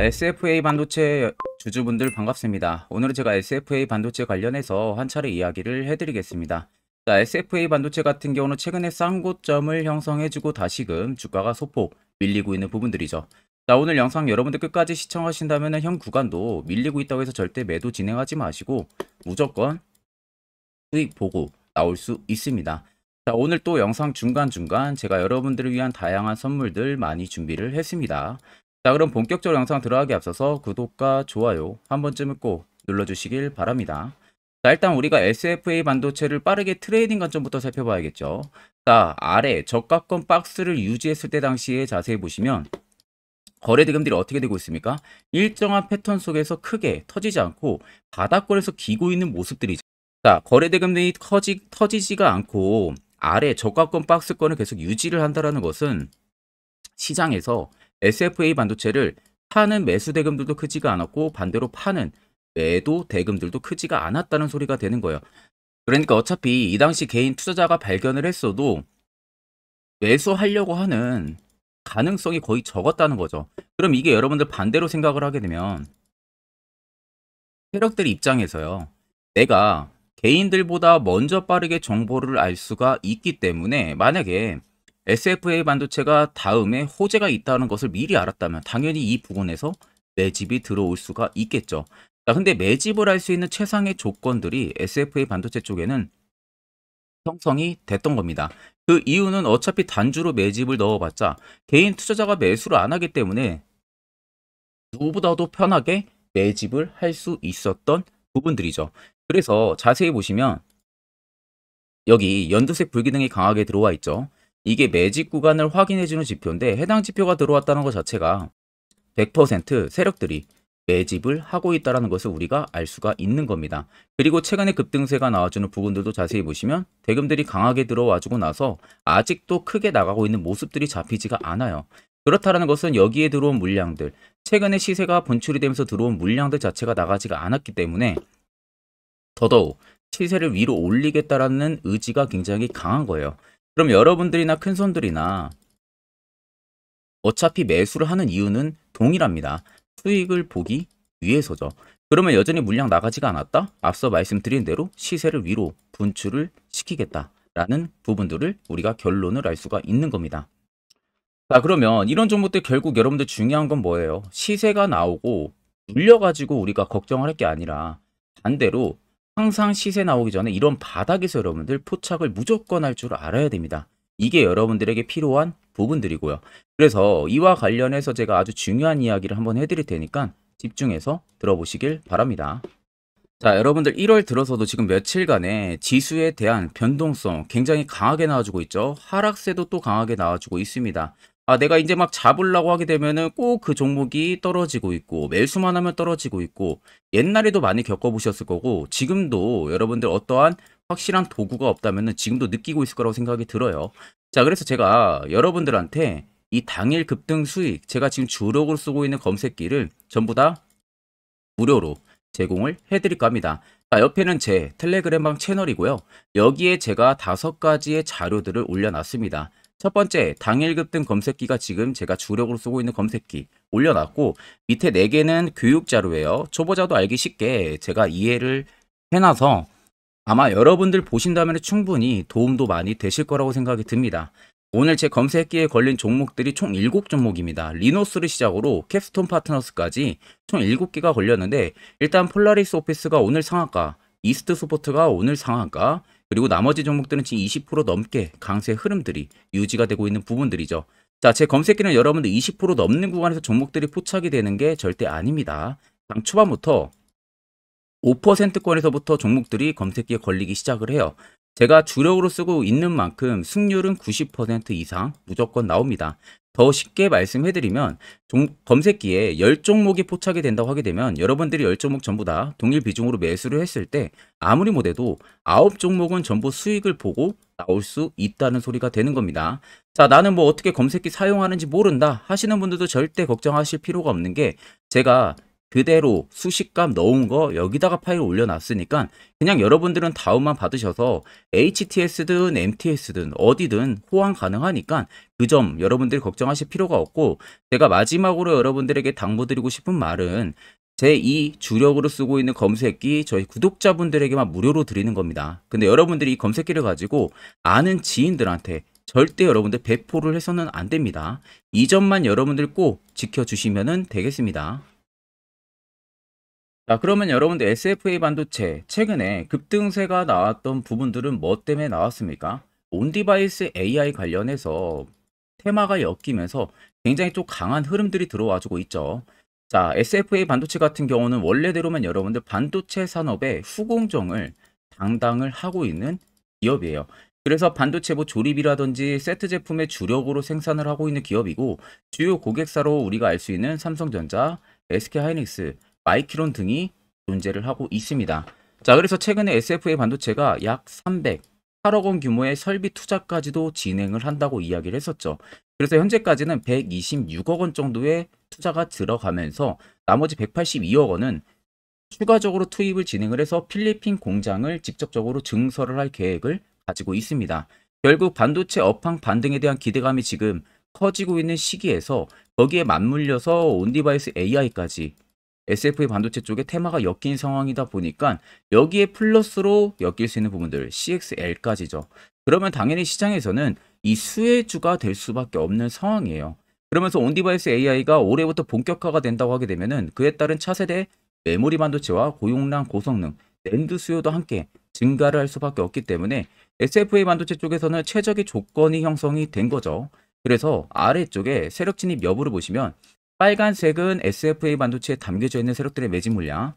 자, SFA 반도체 주주분들 반갑습니다. 오늘은 제가 SFA 반도체 관련해서 한 차례 이야기를 해드리겠습니다. 자, SFA 반도체 같은 경우는 최근에 쌍고점을 형성해주고 다시금 주가가 소폭 밀리고 있는 부분들이죠. 자, 오늘 영상 여러분들 끝까지 시청하신다면 현 구간도 밀리고 있다고 해서 절대 매도 진행하지 마시고 무조건 수익 보고 나올 수 있습니다. 자, 오늘 또 영상 중간중간 제가 여러분들을 위한 다양한 선물들 많이 준비를 했습니다. 자, 그럼 본격적으로 영상 들어가기 앞서서 구독과 좋아요 한 번쯤은 꼭 눌러주시길 바랍니다. 자, 일단 우리가 SFA 반도체를 빠르게 트레이딩 관점부터 살펴봐야겠죠. 자, 아래 저가권 박스를 유지했을 때 당시에 자세히 보시면 거래 대금들이 어떻게 되고 있습니까? 일정한 패턴 속에서 크게 터지지 않고 바닥권에서 기고 있는 모습들이죠. 자, 거래 대금들이 터지지가 않고 아래 저가권 박스권을 계속 유지를 한다는 것은 시장에서 SFA 반도체를 파는 매수 대금들도 크지가 않았고 반대로 파는 매도 대금들도 크지가 않았다는 소리가 되는 거예요. 그러니까 어차피 이 당시 개인 투자자가 발견을 했어도 매수하려고 하는 가능성이 거의 적었다는 거죠. 그럼 이게 여러분들 반대로 생각을 하게 되면 세력들 입장에서요. 내가 개인들보다 먼저 빠르게 정보를 알 수가 있기 때문에 만약에 SFA 반도체가 다음에 호재가 있다는 것을 미리 알았다면 당연히 이 부분에서 매집이 들어올 수가 있겠죠. 자, 근데 매집을 할 수 있는 최상의 조건들이 SFA 반도체 쪽에는 형성이 됐던 겁니다. 그 이유는 어차피 단주로 매집을 넣어봤자 개인 투자자가 매수를 안 하기 때문에 누구보다도 편하게 매집을 할 수 있었던 부분들이죠. 그래서 자세히 보시면 여기 연두색 불기둥이 강하게 들어와 있죠. 이게 매집 구간을 확인해주는 지표인데 해당 지표가 들어왔다는 것 자체가 100% 세력들이 매집을 하고 있다는 것을 우리가 알 수가 있는 겁니다. 그리고 최근에 급등세가 나와주는 부분들도 자세히 보시면 대금들이 강하게 들어와주고 나서 아직도 크게 나가고 있는 모습들이 잡히지가 않아요. 그렇다는 것은 여기에 들어온 물량들, 최근에 시세가 분출이 되면서 들어온 물량들 자체가 나가지가 않았기 때문에 더더욱 시세를 위로 올리겠다라는 의지가 굉장히 강한 거예요. 그럼 여러분들이나 큰손들이나 어차피 매수를 하는 이유는 동일합니다. 수익을 보기 위해서죠. 그러면 여전히 물량 나가지가 않았다? 앞서 말씀드린 대로 시세를 위로 분출을 시키겠다라는 부분들을 우리가 결론을 알 수가 있는 겁니다. 자, 그러면 이런 종목들 결국 여러분들 중요한 건 뭐예요? 시세가 나오고 눌려가지고 우리가 걱정을 할 게 아니라 반대로 항상 시세 나오기 전에 이런 바닥에서 여러분들 포착을 무조건 할 줄 알아야 됩니다. 이게 여러분들에게 필요한 부분들이고요. 그래서 이와 관련해서 제가 아주 중요한 이야기를 한번 해드릴 테니까 집중해서 들어보시길 바랍니다. 자, 여러분들 1월 들어서도 지금 며칠간의 지수에 대한 변동성 굉장히 강하게 나와주고 있죠. 하락세도 또 강하게 나와주고 있습니다. 아, 내가 이제 막 잡으려고 하게 되면은 꼭 그 종목이 떨어지고 있고 매수만 하면 떨어지고 있고 옛날에도 많이 겪어보셨을 거고 지금도 여러분들 어떠한 확실한 도구가 없다면은 지금도 느끼고 있을 거라고 생각이 들어요. 자, 그래서 제가 여러분들한테 이 당일 급등 수익, 제가 지금 주력으로 쓰고 있는 검색기를 전부 다 무료로 제공을 해드릴까 합니다. 자, 옆에는 제 텔레그램방 채널이고요. 여기에 제가 5가지의 자료들을 올려놨습니다. 첫 번째, 당일 급등 검색기가 지금 제가 주력으로 쓰고 있는 검색기 올려놨고 밑에 4개는 교육 자료예요. 초보자도 알기 쉽게 제가 이해를 해놔서 아마 여러분들 보신다면 충분히 도움도 많이 되실 거라고 생각이 듭니다. 오늘 제 검색기에 걸린 종목들이 총 7종목입니다. 리노스를 시작으로 캡스톤 파트너스까지 총 7개가 걸렸는데 일단 폴라리스 오피스가 오늘 상한가, 이스트 소포트가 오늘 상한가, 그리고 나머지 종목들은 지금 20% 넘게 강세 흐름들이 유지가 되고 있는 부분들이죠. 자, 제 검색기는 여러분들 20% 넘는 구간에서 종목들이 포착이 되는 게 절대 아닙니다. 당 초반부터 5%권에서부터 종목들이 검색기에 걸리기 시작을 해요. 제가 주력으로 쓰고 있는 만큼 승률은 90% 이상 무조건 나옵니다. 더 쉽게 말씀해드리면 검색기에 10종목이 포착이 된다고 하게 되면 여러분들이 10종목 전부 다 동일 비중으로 매수를 했을 때 아무리 못해도 9종목은 전부 수익을 보고 나올 수 있다는 소리가 되는 겁니다. 자, 나는 뭐 어떻게 검색기 사용하는지 모른다 하시는 분들도 절대 걱정하실 필요가 없는 게 제가 그대로 수식값 넣은 거 여기다가 파일 올려놨으니까 그냥 여러분들은 다운만 받으셔서 HTS든 MTS든 어디든 호환 가능하니까 그 점 여러분들이 걱정하실 필요가 없고, 제가 마지막으로 여러분들에게 당부드리고 싶은 말은 제2 주력으로 쓰고 있는 검색기 저희 구독자분들에게만 무료로 드리는 겁니다. 근데 여러분들이 이 검색기를 가지고 아는 지인들한테 절대 여러분들 배포를 해서는 안 됩니다. 이 점만 여러분들 꼭 지켜주시면 되겠습니다. 자, 그러면 여러분들 SFA 반도체 최근에 급등세가 나왔던 부분들은 뭐 때문에 나왔습니까? 온디바이스 AI 관련해서 테마가 엮이면서 굉장히 좀 강한 흐름들이 들어와주고 있죠. 자, SFA 반도체 같은 경우는 원래대로면 여러분들 반도체 산업의 후공정을 담당을 하고 있는 기업이에요. 그래서 반도체 뭐 조립이라든지 세트 제품의 주력으로 생산을 하고 있는 기업이고, 주요 고객사로 우리가 알 수 있는 삼성전자, SK하이닉스, 마이크론 등이 존재를 하고 있습니다. 자, 그래서 최근에 SFA 반도체가 약 308억 원 규모의 설비 투자까지도 진행을 한다고 이야기를 했었죠. 그래서 현재까지는 126억 원 정도의 투자가 들어가면서 나머지 182억 원은 추가적으로 투입을 진행을 해서 필리핀 공장을 직접적으로 증설을 할 계획을 가지고 있습니다. 결국 반도체 업황 반등에 대한 기대감이 지금 커지고 있는 시기에서 거기에 맞물려서 온디바이스 AI까지 SFA 반도체 쪽에 테마가 엮인 상황이다 보니까 여기에 플러스로 엮일 수 있는 부분들 CXL까지죠. 그러면 당연히 시장에서는 이 수혜주가 될 수밖에 없는 상황이에요. 그러면서 온디바이스 AI가 올해부터 본격화가 된다고 하게 되면은 그에 따른 차세대 메모리 반도체와 고용량 고성능 낸드 수요도 함께 증가를 할 수밖에 없기 때문에 SFA 반도체 쪽에서는 최적의 조건이 형성이 된 거죠. 그래서 아래쪽에 세력 진입 여부를 보시면 빨간색은 SFA 반도체에 담겨져 있는 세력들의 매집 물량,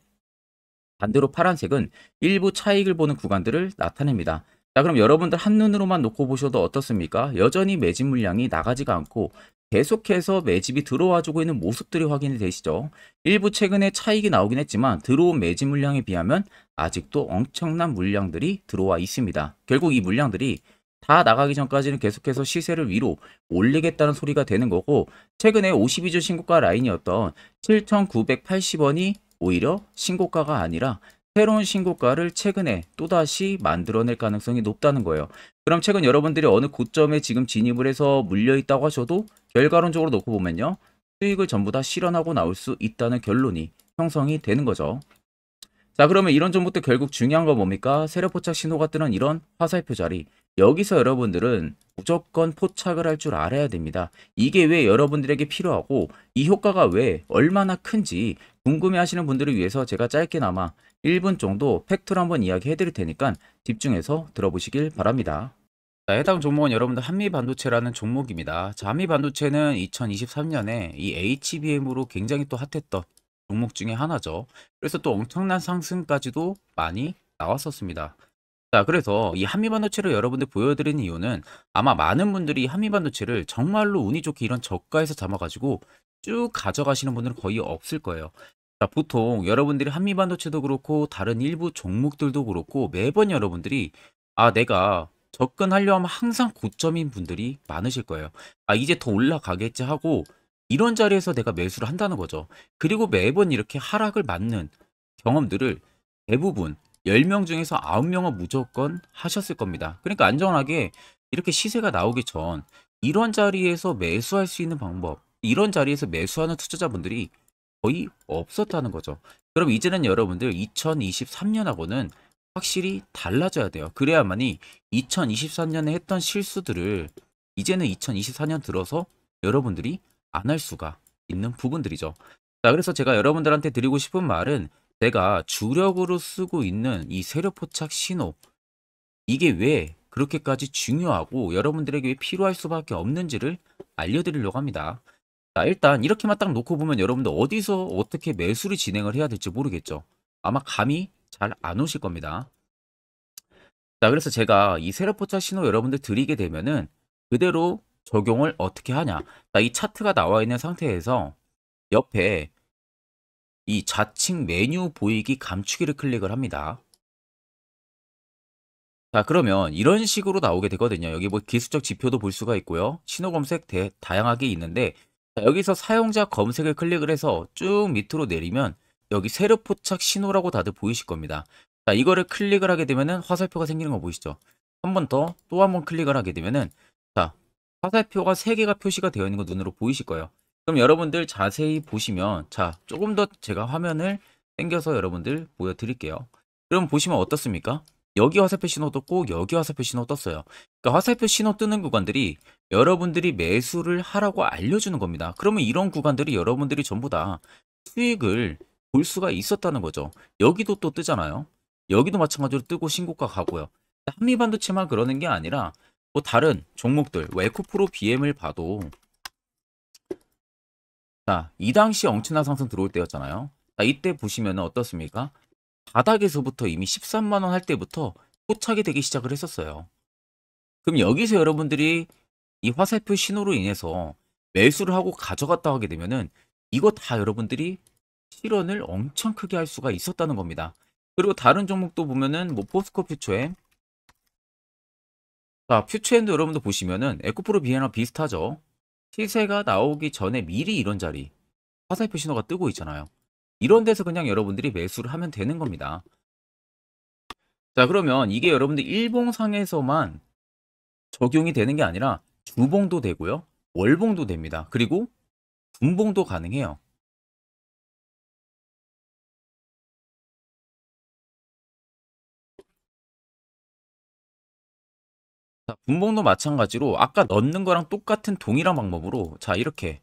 반대로 파란색은 일부 차익을 보는 구간들을 나타냅니다. 자, 그럼 여러분들 한눈으로만 놓고 보셔도 어떻습니까? 여전히 매집 물량이 나가지가 않고 계속해서 매집이 들어와주고 있는 모습들이 확인이 되시죠. 일부 최근에 차익이 나오긴 했지만 들어온 매집 물량에 비하면 아직도 엄청난 물량들이 들어와 있습니다. 결국 이 물량들이 다 나가기 전까지는 계속해서 시세를 위로 올리겠다는 소리가 되는 거고, 최근에 52주 신고가 라인이었던 7,980원이 오히려 신고가가 아니라 새로운 신고가를 최근에 또다시 만들어낼 가능성이 높다는 거예요. 그럼 최근 여러분들이 어느 고점에 지금 진입을 해서 물려있다고 하셔도 결과론적으로 놓고 보면요, 수익을 전부 다 실현하고 나올 수 있다는 결론이 형성이 되는 거죠. 자, 그러면 이런 점부터 결국 중요한 건 뭡니까? 세력 포착 신호가 뜨는 이런 화살표 자리. 여기서 여러분들은 무조건 포착을 할 줄 알아야 됩니다. 이게 왜 여러분들에게 필요하고 이 효과가 왜 얼마나 큰지 궁금해 하시는 분들을 위해서 제가 짧게나마 1분 정도 팩트로 한번 이야기해 드릴 테니까 집중해서 들어보시길 바랍니다. 자, 해당 종목은 여러분들 한미반도체라는 종목입니다. 자, 한미반도체는 2023년에 이 HBM으로 굉장히 또 핫했던 종목 중에 하나죠. 그래서 또 엄청난 상승까지도 많이 나왔었습니다. 자, 그래서 이 한미반도체를 여러분들 보여드리는 이유는 아마 많은 분들이 한미반도체를 정말로 운이 좋게 이런 저가에서 잡아가지고 쭉 가져가시는 분들은 거의 없을 거예요. 자, 보통 여러분들이 한미반도체도 그렇고 다른 일부 종목들도 그렇고 매번 여러분들이 내가 접근하려 하면 항상 고점인 분들이 많으실 거예요. 이제 더 올라가겠지 하고 이런 자리에서 내가 매수를 한다는 거죠. 그리고 매번 이렇게 하락을 맞는 경험들을 대부분 10명 중에서 9명은 무조건 하셨을 겁니다. 그러니까 안전하게 이렇게 시세가 나오기 전 이런 자리에서 매수할 수 있는 방법, 이런 자리에서 매수하는 투자자분들이 거의 없었다는 거죠. 그럼 이제는 여러분들 2023년하고는 확실히 달라져야 돼요. 그래야만이 2023년에 했던 실수들을 이제는 2024년 들어서 여러분들이 안 할 수가 있는 부분들이죠. 자, 그래서 제가 여러분들한테 드리고 싶은 말은 제가 주력으로 쓰고 있는 이 세력 포착 신호, 이게 왜 그렇게까지 중요하고 여러분들에게 왜 필요할 수밖에 없는지를 알려드리려고 합니다. 자, 일단 이렇게만 딱 놓고 보면 여러분들 어디서 어떻게 매수를 진행을 해야 될지 모르겠죠. 아마 감이 잘 안 오실 겁니다. 자, 그래서 제가 이 세력 포착 신호 여러분들 드리게 되면은 그대로 적용을 어떻게 하냐. 자, 이 차트가 나와 있는 상태에서 옆에 이 좌측 메뉴 보이기 감추기를 클릭을 합니다. 자, 그러면 이런 식으로 나오게 되거든요. 여기 뭐 기술적 지표도 볼 수가 있고요. 신호 검색 다양하게 있는데, 자, 여기서 사용자 검색을 클릭을 해서 쭉 밑으로 내리면 여기 세력 포착 신호라고 다들 보이실 겁니다. 자, 이거를 클릭을 하게 되면은 화살표가 생기는 거 보이시죠? 한 번 더, 또 한 번 클릭을 하게 되면은, 자, 화살표가 3개가 표시가 되어 있는 거 눈으로 보이실 거예요. 그럼 여러분들 자세히 보시면, 자, 조금 더 제가 화면을 당겨서 여러분들 보여드릴게요. 그럼 보시면 어떻습니까? 여기 화살표 신호 떴고, 여기 화살표 신호 떴어요. 그러니까 화살표 신호 뜨는 구간들이 여러분들이 매수를 하라고 알려주는 겁니다. 그러면 이런 구간들이 여러분들이 전부 다 수익을 볼 수가 있었다는 거죠. 여기도 또 뜨잖아요. 여기도 마찬가지로 뜨고 신고가 가고요. 한미반도체만 그러는 게 아니라 뭐 다른 종목들, 뭐 에코프로 BM을 봐도 자, 이 당시 엄청난 상승 들어올 때였잖아요. 자, 이때 보시면 어떻습니까? 바닥에서부터 이미 13만 원 할 때부터 포착이 되기 시작을 했었어요. 그럼 여기서 여러분들이 이 화살표 신호로 인해서 매수를 하고 가져갔다 하게 되면은 이거 다 여러분들이 실현을 엄청 크게 할 수가 있었다는 겁니다. 그리고 다른 종목도 보면은 뭐 포스코 퓨처엠, 자, 퓨처엠도 여러분들 보시면은 에코프로 비에나 비슷하죠. 시세가 나오기 전에 미리 이런 자리 화살표 신호가 뜨고 있잖아요. 이런 데서 그냥 여러분들이 매수를 하면 되는 겁니다. 자, 그러면 이게 여러분들 일봉상에서만 적용이 되는 게 아니라 주봉도 되고요. 월봉도 됩니다. 그리고 분봉도 가능해요. 자, 분봉도 마찬가지로 아까 넣는 거랑 똑같은 동일한 방법으로 자, 이렇게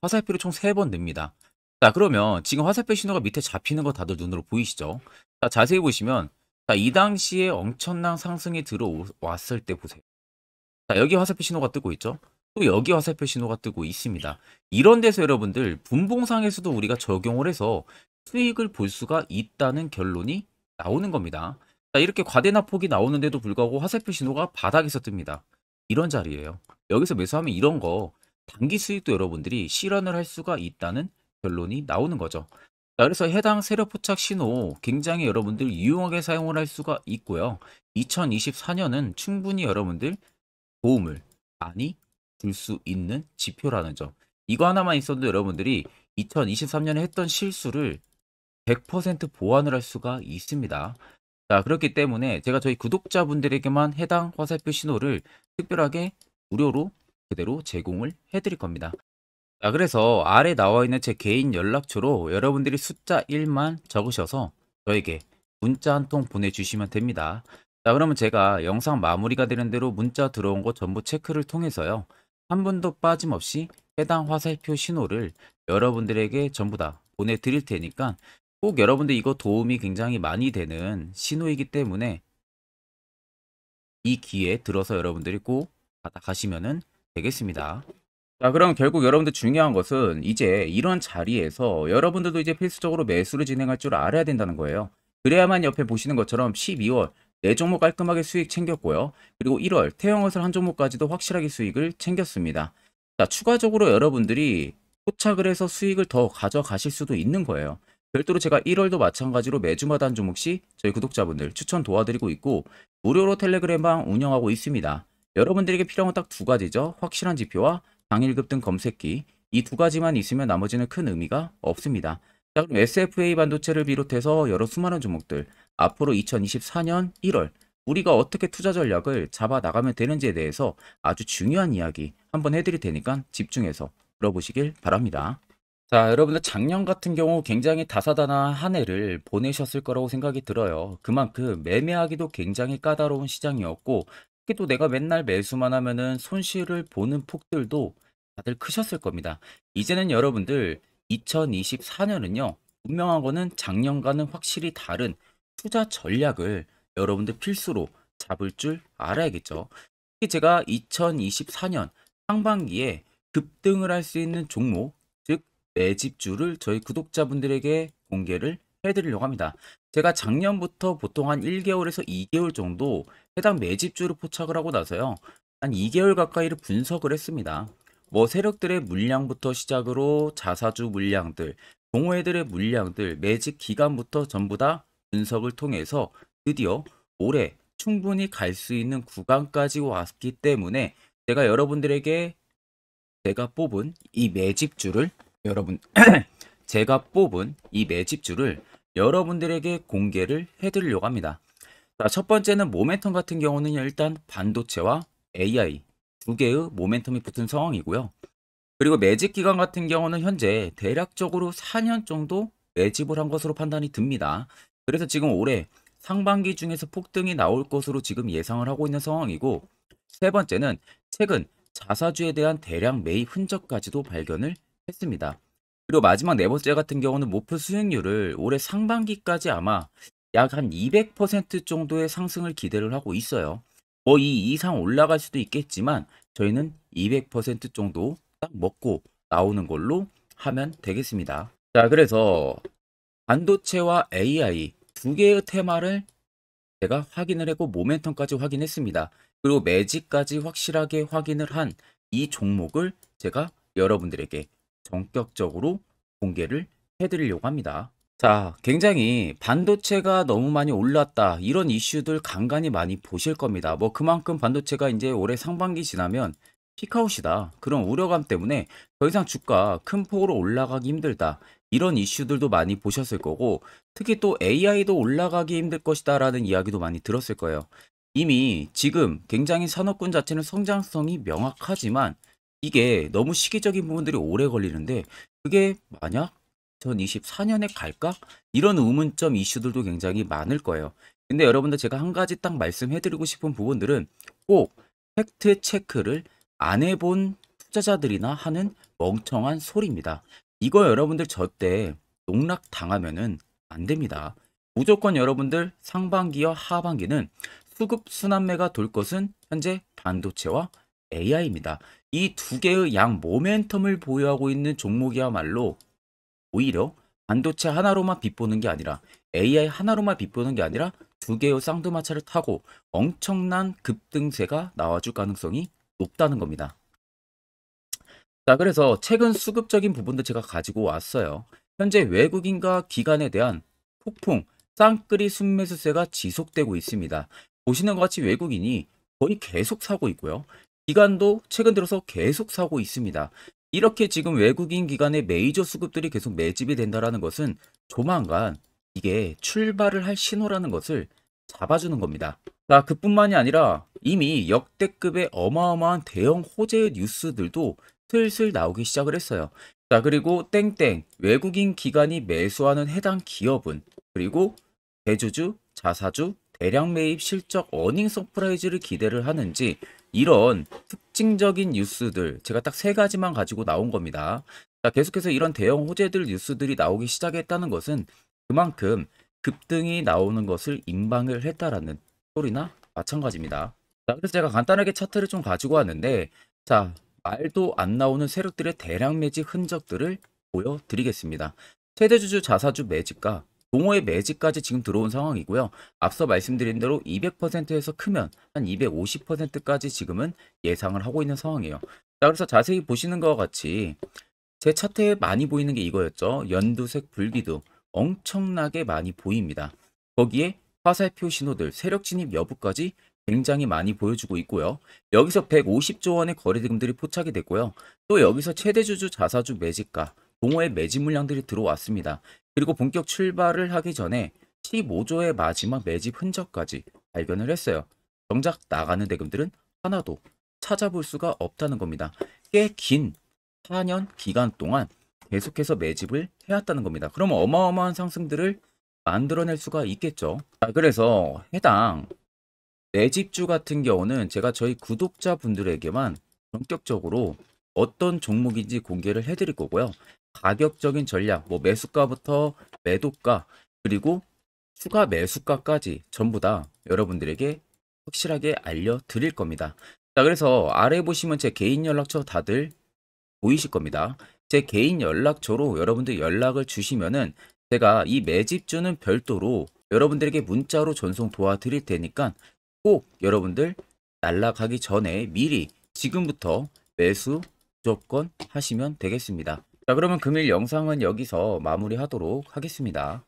화살표를 총 3번 냅니다. 자, 그러면 지금 화살표 신호가 밑에 잡히는 거 다들 눈으로 보이시죠? 자, 자세히 보시면 자, 이 당시에 엄청난 상승이 들어왔을 때 보세요. 자, 여기 화살표 신호가 뜨고 있죠? 또 여기 화살표 신호가 뜨고 있습니다. 이런 데서 여러분들 분봉상에서도 우리가 적용을 해서 수익을 볼 수가 있다는 결론이 나오는 겁니다. 자, 이렇게 과대납폭이 나오는데도 불구하고 화살표 신호가 바닥에서 뜹니다. 이런 자리예요. 여기서 매수하면 이런 거 단기 수익도 여러분들이 실현을 할 수가 있다는 결론이 나오는 거죠. 자, 그래서 해당 세력 포착 신호 굉장히 여러분들 유용하게 사용을 할 수가 있고요. 2024년은 충분히 여러분들 도움을 많이 줄 수 있는 지표라는 점. 이거 하나만 있어도 여러분들이 2023년에 했던 실수를 100% 보완을 할 수가 있습니다. 자, 그렇기 때문에 제가 저희 구독자분들에게만 해당 화살표 신호를 특별하게 무료로 그대로 제공을 해드릴 겁니다. 자, 그래서 아래 나와 있는 제 개인 연락처로 여러분들이 숫자 1만 적으셔서 저에게 문자 한 통 보내주시면 됩니다. 자, 그러면 제가 영상 마무리가 되는 대로 문자 들어온 거 전부 체크를 통해서요. 한 분도 빠짐없이 해당 화살표 신호를 여러분들에게 전부 다 보내드릴 테니까 꼭 여러분들 이거 도움이 굉장히 많이 되는 신호이기 때문에 이 기회에 들어서 여러분들이 꼭 받아가시면 되겠습니다. 자, 그럼 결국 여러분들 중요한 것은 이제 이런 자리에서 여러분들도 이제 필수적으로 매수를 진행할 줄 알아야 된다는 거예요. 그래야만 옆에 보시는 것처럼 12월 4종목 깔끔하게 수익 챙겼고요. 그리고 1월 태영옷을 한 종목까지도 확실하게 수익을 챙겼습니다. 자, 추가적으로 여러분들이 포착을 해서 수익을 더 가져가실 수도 있는 거예요. 별도로 제가 1월도 마찬가지로 매주마다 한 종목씩 저희 구독자분들 추천 도와드리고 있고 무료로 텔레그램방 운영하고 있습니다. 여러분들에게 필요한 건 딱 2가지죠. 확실한 지표와 당일급 등 검색기, 이 2가지만 있으면 나머지는 큰 의미가 없습니다. 자, 그럼 SFA 반도체를 비롯해서 여러 수많은 종목들 앞으로 2024년 1월 우리가 어떻게 투자 전략을 잡아 나가면 되는지에 대해서 아주 중요한 이야기 한번 해드릴 테니까 집중해서 들어보시길 바랍니다. 자, 여러분들 작년 같은 경우 굉장히 다사다난한 한 해를 보내셨을 거라고 생각이 들어요. 그만큼 매매하기도 굉장히 까다로운 시장이었고 특히 또 내가 맨날 매수만 하면은 손실을 보는 폭들도 다들 크셨을 겁니다. 이제는 여러분들 2024년은요. 분명한 거는 작년과는 확실히 다른 투자 전략을 여러분들 필수로 잡을 줄 알아야겠죠. 특히 제가 2024년 상반기에 급등을 할 수 있는 종목, 즉 매집주를 저희 구독자분들에게 공개를 해드리려고 합니다. 제가 작년부터 보통 한 1개월에서 2개월 정도 해당 매집주를 포착을 하고 나서요. 한 2개월 가까이를 분석을 했습니다. 뭐 세력들의 물량부터 시작으로 자사주 물량들, 동호회들의 물량들, 매집 기간부터 전부 다 분석을 통해서 드디어 올해 충분히 갈 수 있는 구간까지 왔기 때문에 제가 여러분들에게 제가 뽑은 이 매집주를 여러분 제가 뽑은 이 매집주를 여러분들에게 공개를 해드리려고 합니다. 자, 첫 번째는 모멘텀 같은 경우는 일단 반도체와 AI 두 개의 모멘텀이 붙은 상황이고요. 그리고 매집 기간 같은 경우는 현재 대략적으로 4년 정도 매집을 한 것으로 판단이 듭니다. 그래서 지금 올해 상반기 중에서 폭등이 나올 것으로 지금 예상을 하고 있는 상황이고, 세 번째는 최근 자사주에 대한 대량 매입 흔적까지도 발견을 했습니다. 그리고 마지막 네 번째 같은 경우는 목표 수익률을 올해 상반기까지 아마 약 한 200% 정도의 상승을 기대를 하고 있어요. 뭐 이 이상 올라갈 수도 있겠지만 저희는 200% 정도 딱 먹고 나오는 걸로 하면 되겠습니다. 자, 그래서 반도체와 AI 두 개의 테마를 제가 확인을 했고 모멘텀까지 확인했습니다. 그리고 매직까지 확실하게 확인을 한 이 종목을 제가 여러분들에게 전격적으로 공개를 해드리려고 합니다. 자, 굉장히 반도체가 너무 많이 올랐다, 이런 이슈들 간간히 많이 보실 겁니다. 뭐 그만큼 반도체가 이제 올해 상반기 지나면 피크아웃이다, 그런 우려감 때문에 더 이상 주가 큰 폭으로 올라가기 힘들다, 이런 이슈들도 많이 보셨을 거고, 특히 또 AI도 올라가기 힘들 것이다 라는 이야기도 많이 들었을 거예요. 이미 지금 굉장히 산업군 자체는 성장성이 명확하지만 이게 너무 시기적인 부분들이 오래 걸리는데, 그게 만약 2024년에 갈까? 이런 의문점 이슈들도 굉장히 많을 거예요. 근데 여러분들, 제가 한 가지 딱 말씀해드리고 싶은 부분들은 꼭 팩트 체크를 안 해본 투자자들이나 하는 멍청한 소리입니다. 이거 여러분들 절대 농락 당하면은 안 됩니다. 무조건 여러분들 상반기와 하반기는 수급 순환매가 돌 것은 현재 반도체와 AI입니다. 이 두 개의 양 모멘텀을 보유하고 있는 종목이야말로 오히려 반도체 하나로만 빗보는 게 아니라 AI 하나로만 빗보는 게 아니라 두 개의 쌍두마차를 타고 엄청난 급등세가 나와줄 가능성이 높다는 겁니다. 자, 그래서 최근 수급적인 부분도 제가 가지고 왔어요. 현재 외국인과 기관에 대한 폭풍 쌍끌이 순매수세가 지속되고 있습니다. 보시는 것 같이 외국인이 거의 계속 사고 있고요. 기관도 최근 들어서 계속 사고 있습니다. 이렇게 지금 외국인 기관의 메이저 수급들이 계속 매집이 된다는 것은 조만간 이게 출발을 할 신호라는 것을 잡아주는 겁니다. 자, 그뿐만이 아니라 이미 역대급의 어마어마한 대형 호재의 뉴스들도 슬슬 나오기 시작을 했어요. 자, 그리고 땡땡 외국인 기관이 매수하는 해당 기업은, 그리고 대주주, 자사주, 대량 매입 실적 어닝 서프라이즈를 기대를 하는지, 이런 특징적인 뉴스들 제가 딱 세 가지만 가지고 나온 겁니다. 자, 계속해서 이런 대형 호재들 뉴스들이 나오기 시작했다는 것은 그만큼 급등이 나오는 것을 임방을 했다라는 소리나 마찬가지입니다. 자, 그래서 제가 간단하게 차트를 좀 가지고 왔는데, 자, 말도 안 나오는 세력들의 대량 매집 흔적들을 보여드리겠습니다. 최대주주 자사주 매집과 동호회 매집까지 지금 들어온 상황이고요. 앞서 말씀드린 대로 200%에서 크면 한 250%까지 지금은 예상을 하고 있는 상황이에요. 자, 그래서 자세히 보시는 것과 같이 제 차트에 많이 보이는 게 이거였죠. 연두색 불기둥 엄청나게 많이 보입니다. 거기에 화살표 신호들, 세력 진입 여부까지 굉장히 많이 보여주고 있고요. 여기서 150조 원의 거래대금들이 포착이 됐고요. 또 여기서 최대주주 자사주 매집과 동호회 매집 물량들이 들어왔습니다. 그리고 본격 출발을 하기 전에 15조의 마지막 매집 흔적까지 발견을 했어요. 정작 나가는 대금들은 하나도 찾아볼 수가 없다는 겁니다. 꽤 긴 4년 기간 동안 계속해서 매집을 해왔다는 겁니다. 그럼 어마어마한 상승들을 만들어낼 수가 있겠죠. 자, 그래서 해당 매집주 같은 경우는 제가 저희 구독자분들에게만 본격적으로 어떤 종목인지 공개를 해드릴 거고요. 가격적인 전략, 뭐 매수가부터 매도가, 그리고 추가 매수가까지 전부 다 여러분들에게 확실하게 알려드릴 겁니다. 자, 그래서 아래 보시면 제 개인 연락처 다들 보이실 겁니다. 제 개인 연락처로 여러분들 연락을 주시면은 제가 이 매집주는 별도로 여러분들에게 문자로 전송 도와드릴 테니까 꼭 여러분들 날라가기 전에 미리 지금부터 매수 무조건 하시면 되겠습니다. 자, 그러면 금일 영상은 여기서 마무리하도록 하겠습니다.